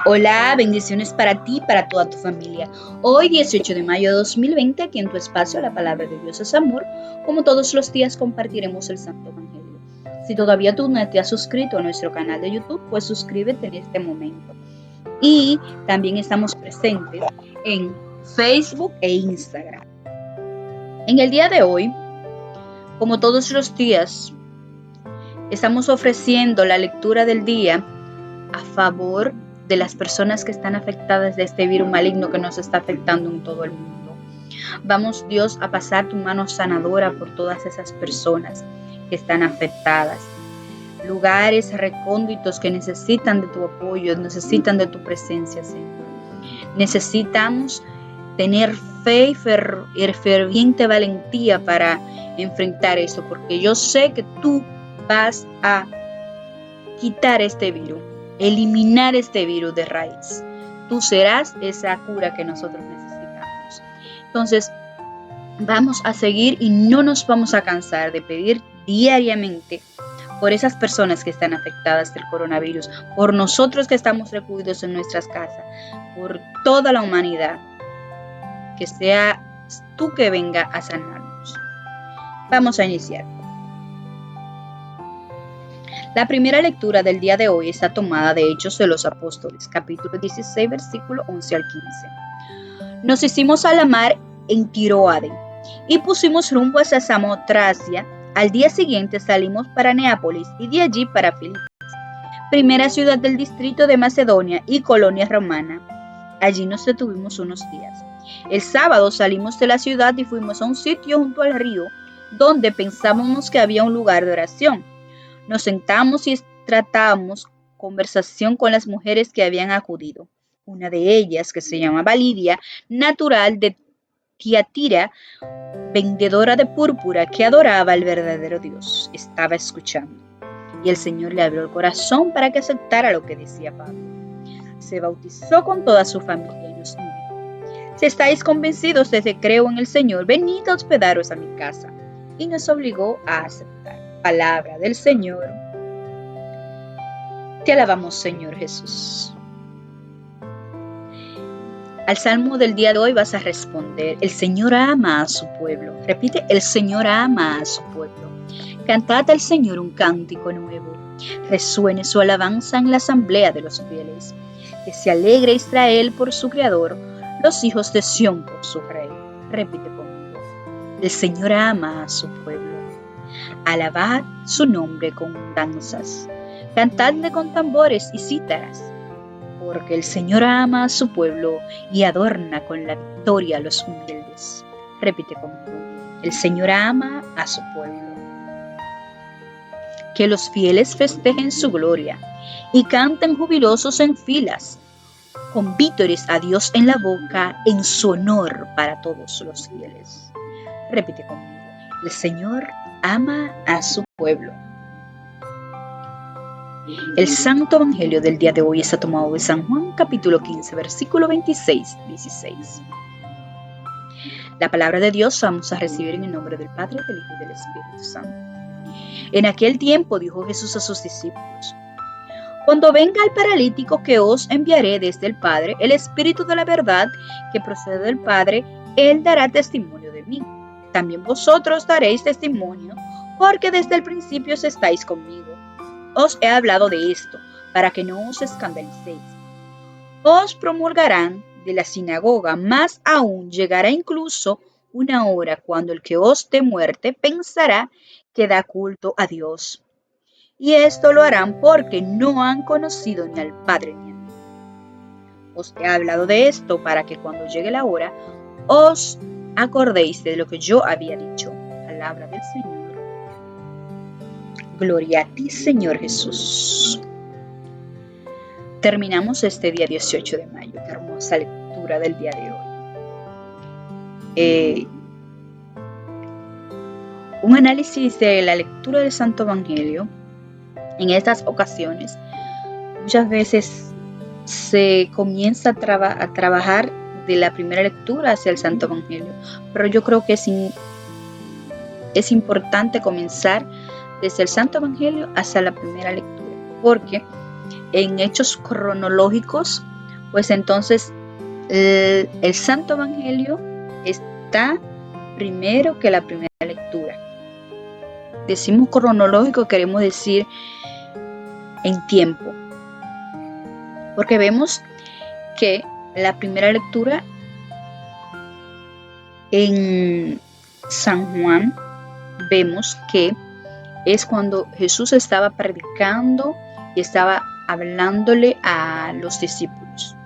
Hola, bendiciones para ti y para toda tu familia. Hoy, 18 de mayo de 2020, aquí en tu espacio, la palabra de Dios es amor. Como todos los días, compartiremos el Santo Evangelio. Si todavía tú no te has suscrito a nuestro canal de YouTube, pues suscríbete en este momento. Y también estamos presentes en Facebook e Instagram. En el día de hoy, como todos los días, estamos ofreciendo la lectura del día a favor de las personas que están afectadas de este virus maligno que nos está afectando en todo el mundo. Vamos, Dios, a pasar tu mano sanadora por todas esas personas que están afectadas. Lugares recónditos que necesitan de tu apoyo, necesitan de tu presencia, Señor. Necesitamos tener fe y ferviente valentía para enfrentar eso, porque yo sé que tú vas a quitar este virus, eliminar este virus de raíz. Tú serás esa cura que nosotros necesitamos. Entonces, vamos a seguir y no nos vamos a cansar de pedir diariamente por esas personas que están afectadas del coronavirus, por nosotros que estamos recluidos en nuestras casas, por toda la humanidad, que sea tú que venga a sanarnos. Vamos a iniciar. La primera lectura del día de hoy está tomada de Hechos de los Apóstoles, capítulo 16, versículo 11 al 15. Nos hicimos a la mar en Tiroade y pusimos rumbo hacia Samotracia. Al día siguiente salimos para Neápolis y de allí para Filipos, primera ciudad del distrito de Macedonia y colonia romana. Allí nos detuvimos unos días. El sábado salimos de la ciudad y fuimos a un sitio junto al río donde pensábamos que había un lugar de oración. Nos sentamos y tratábamos conversación con las mujeres que habían acudido. Una de ellas, que se llamaba Lidia, natural de Tiatira, vendedora de púrpura que adoraba al verdadero Dios, estaba escuchando. Y el Señor le abrió el corazón para que aceptara lo que decía Pablo. Se bautizó con toda su familia y nos dijo: si estáis convencidos de que creo en el Señor, venid a hospedaros a mi casa. Y nos obligó a aceptar. Palabra del Señor. Te alabamos, Señor Jesús. Al salmo del día de hoy vas a responder: el Señor ama a su pueblo. Repite: el Señor ama a su pueblo. Cantad al Señor un cántico nuevo. Resuene su alabanza en la asamblea de los fieles. Que se alegre Israel por su Creador, los hijos de Sión por su Rey. Repite conmigo: el Señor ama a su pueblo. Alabad su nombre con danzas, cantadle con tambores y cítaras, porque el Señor ama a su pueblo y adorna con la victoria a los humildes. Repite conmigo: el Señor ama a su pueblo. Que los fieles festejen su gloria y canten jubilosos en filas, con vítores a Dios en la boca, en su honor para todos los fieles. Repite conmigo: el Señor ama a su pueblo. El Santo Evangelio del día de hoy está tomado de San Juan, capítulo 15, versículo 26-16. La palabra de Dios vamos a recibir en el nombre del Padre, del Hijo y del Espíritu Santo. En aquel tiempo dijo Jesús a sus discípulos: cuando venga el paralítico que os enviaré desde el Padre, el Espíritu de la verdad que procede del Padre, él dará testimonio de mí. También vosotros daréis testimonio, porque desde el principio estáis conmigo. Os he hablado de esto, para que no os escandalicéis. Os promulgarán de la sinagoga, más aún llegará incluso una hora cuando el que os dé muerte pensará que da culto a Dios. Y esto lo harán porque no han conocido ni al Padre ni a mí. Os he hablado de esto para que cuando llegue la hora os acordéis de lo que yo había dicho. Palabra del Señor. Gloria a ti, Señor Jesús. Terminamos este día 18 de mayo. Qué hermosa lectura del día de hoy. Un análisis de la lectura del Santo Evangelio. En estas ocasiones, muchas veces se comienza a trabajar de la primera lectura hacia el Santo Evangelio, pero yo creo que es importante comenzar desde el Santo Evangelio hacia la primera lectura, porque en hechos cronológicos pues entonces el Santo Evangelio está primero que la primera lectura. Decimos cronológico, queremos decir en tiempo, porque vemos que la primera lectura en San Juan, vemos que es cuando Jesús estaba predicando y estaba hablándole a los discípulos.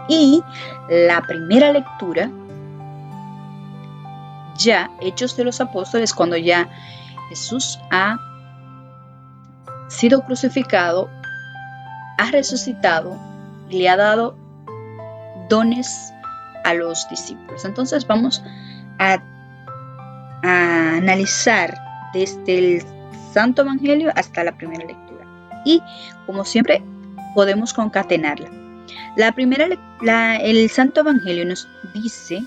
Y la primera lectura, ya Hechos de los Apóstoles, cuando ya Jesús ha sido crucificado, ha resucitado y le ha dado dones a los discípulos. Entonces vamos a analizar desde el Santo Evangelio hasta la primera lectura. Y como siempre podemos concatenarla. El Santo Evangelio nos dice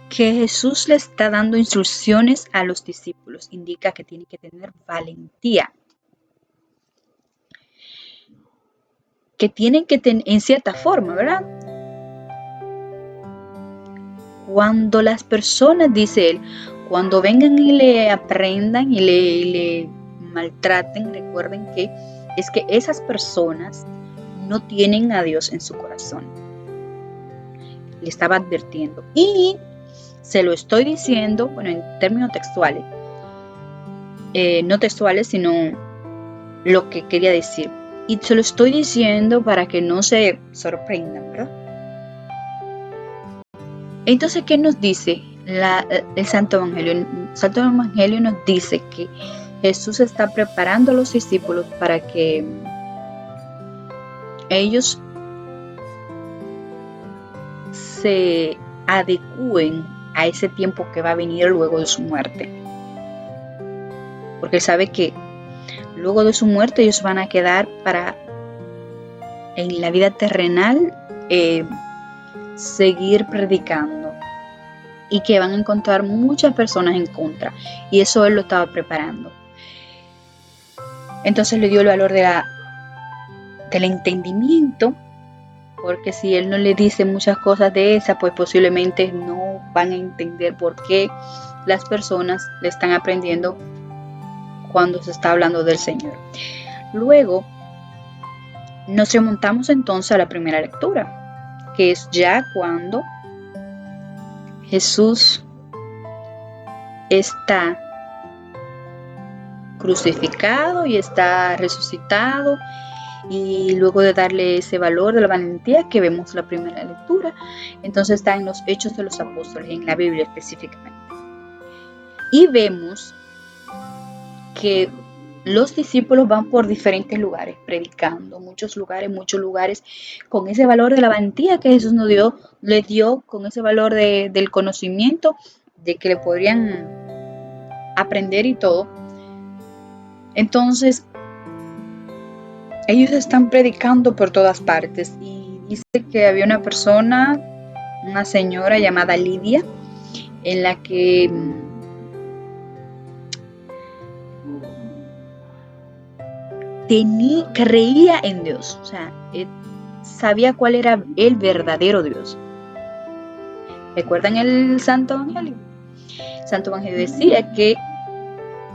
que Jesús le está dando instrucciones a los discípulos. Indica que tienen que tener valentía. Que tienen que tener, en cierta forma, ¿verdad? Cuando las personas, dice él, cuando vengan y le aprendan y le maltraten, recuerden que es que esas personas no tienen a Dios en su corazón. Le estaba advirtiendo. Y se lo estoy diciendo, bueno, en términos textuales. No textuales, sino lo que quería decir. Y se lo estoy diciendo para que no se sorprendan, ¿verdad? Entonces, ¿qué nos dice el Santo Evangelio? El Santo Evangelio nos dice que Jesús está preparando a los discípulos para que ellos se adecúen a ese tiempo que va a venir luego de su muerte. Porque Él sabe que luego de su muerte ellos van a quedar en la vida terrenal, seguir predicando y que van a encontrar muchas personas en contra, y eso Él lo estaba preparando. Entonces le dio el valor del entendimiento, porque si Él no le dice muchas cosas de esas, pues posiblemente no van a entender por qué las personas le están aprendiendo cuando se está hablando del Señor. Luego nos remontamos entonces a la primera lectura, que es ya cuando Jesús está crucificado y está resucitado, y luego de darle ese valor de la valentía que vemos la primera lectura, entonces está en los Hechos de los Apóstoles, en la Biblia específicamente. Y vemos que los discípulos van por diferentes lugares, predicando, muchos lugares, con ese valor de la valentía que Jesús les dio, con ese valor del conocimiento, de que le podrían aprender y todo. Entonces, ellos están predicando por todas partes, y dice que había una señora llamada Lidia, en la que creía en Dios, o sea, sabía cuál era el verdadero Dios. ¿Recuerdan el Santo Evangelio? El Santo Evangelio decía que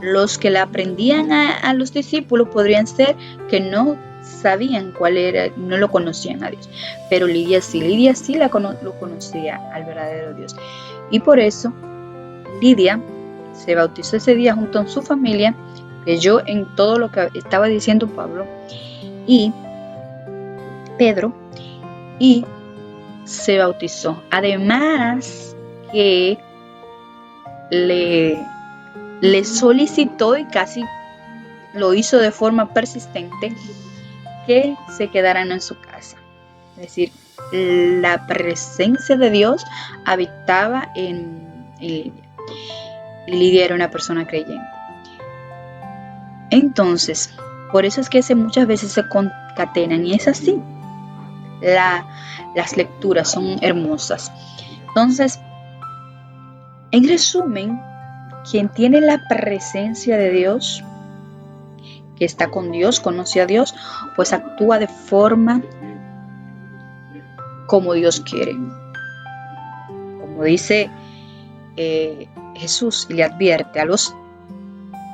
los que le aprendían a los discípulos podrían ser que no sabían cuál era, no lo conocían a Dios, pero Lidia sí lo conocía al verdadero Dios, y por eso Lidia se bautizó ese día junto a su familia, creyó en todo lo que estaba diciendo Pablo y Pedro, y se bautizó. Además que le solicitó, y casi lo hizo de forma persistente, que se quedaran en su casa. Es decir, la presencia de Dios habitaba en Lidia. Y Lidia era una persona creyente. Entonces, por eso es que muchas veces se concatenan, y es así. Las lecturas son hermosas. Entonces, en resumen, quien tiene la presencia de Dios, que está con Dios, conoce a Dios, pues actúa de forma como Dios quiere. Como dice Jesús, le advierte a los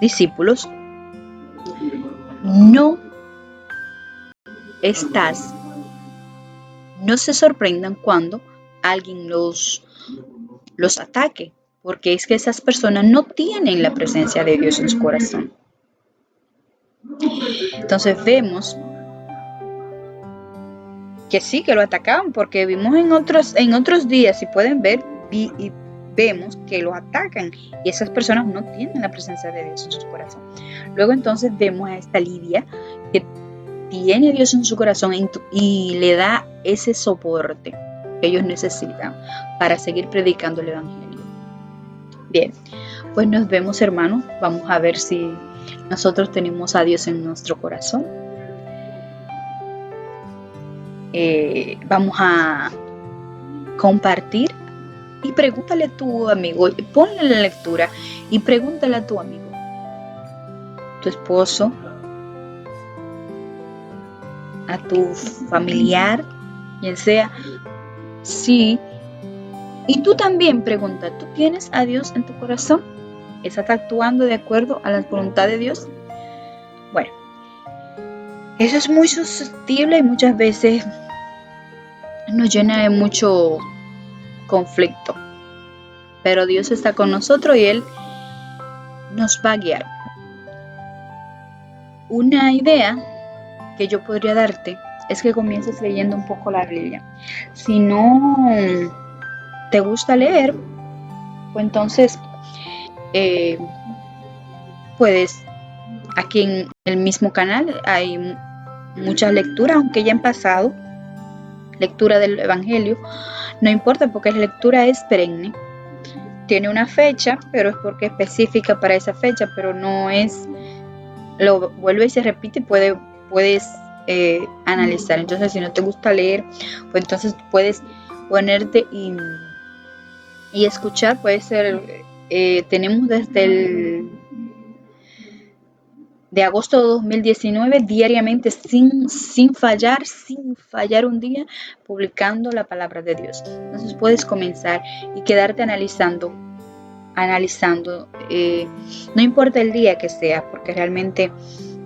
discípulos, no se sorprendan cuando alguien los ataque, porque es que esas personas no tienen la presencia de Dios en su corazón. Entonces vemos que sí, que lo atacaban, porque vimos en otros días, si pueden ver, y vemos que lo atacan, y esas personas no tienen la presencia de Dios en su corazón. Luego entonces vemos a esta Lidia que tiene a Dios en su corazón y le da ese soporte que ellos necesitan para seguir predicando el Evangelio. Bien, pues nos vemos, hermanos. Vamos a ver si nosotros tenemos a Dios en nuestro corazón. Vamos a compartir y pregúntale a tu amigo, ponle la lectura y pregúntale a tu amigo, tu esposo, a tu familiar, quien sea, sí. Y tú también pregunta, ¿tú tienes a Dios en tu corazón? ¿Estás actuando de acuerdo a la voluntad de Dios? Bueno, eso es muy susceptible y muchas veces nos llena de mucho conflicto. Pero Dios está con nosotros y Él nos va a guiar. Una idea que yo podría darte es que comiences leyendo un poco la Biblia. Si no te gusta leer, pues entonces puedes, aquí en el mismo canal hay muchas lecturas, aunque ya han pasado, lectura del Evangelio, no importa porque la lectura es perenne. Tiene una fecha, pero es porque es específica para esa fecha, pero no es, lo vuelve y se repite y puedes analizar. Entonces, si no te gusta leer, pues entonces puedes ponerte y escuchar. Puede ser, tenemos desde de agosto de 2019 diariamente sin fallar un día, publicando la palabra de Dios. Entonces puedes comenzar y quedarte analizando, no importa el día que sea, porque realmente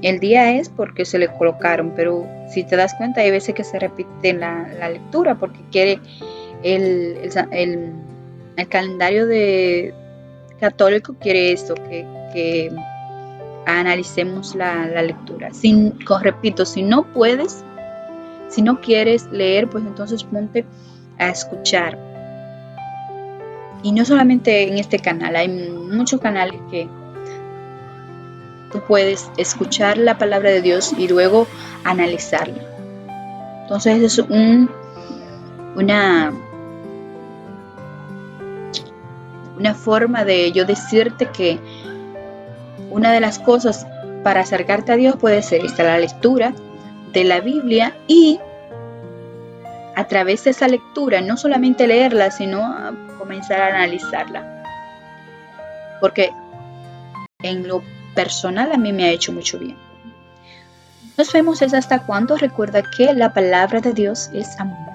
el día es porque se le colocaron, pero si te das cuenta hay veces que se repite la lectura porque quiere el calendario de católico quiere esto, que analicemos la lectura. Repito, si no puedes, si no quieres leer, pues entonces ponte a escuchar. Y no solamente en este canal, hay muchos canales que tú puedes escuchar la palabra de Dios y luego analizarla. Entonces es una forma de yo decirte que una de las cosas para acercarte a Dios puede ser esta, la lectura de la Biblia, y a través de esa lectura no solamente leerla, sino comenzar a analizarla, porque en lo personal a mí me ha hecho mucho bien. Nos vemos hasta cuando. Recuerda que la palabra de Dios es amor.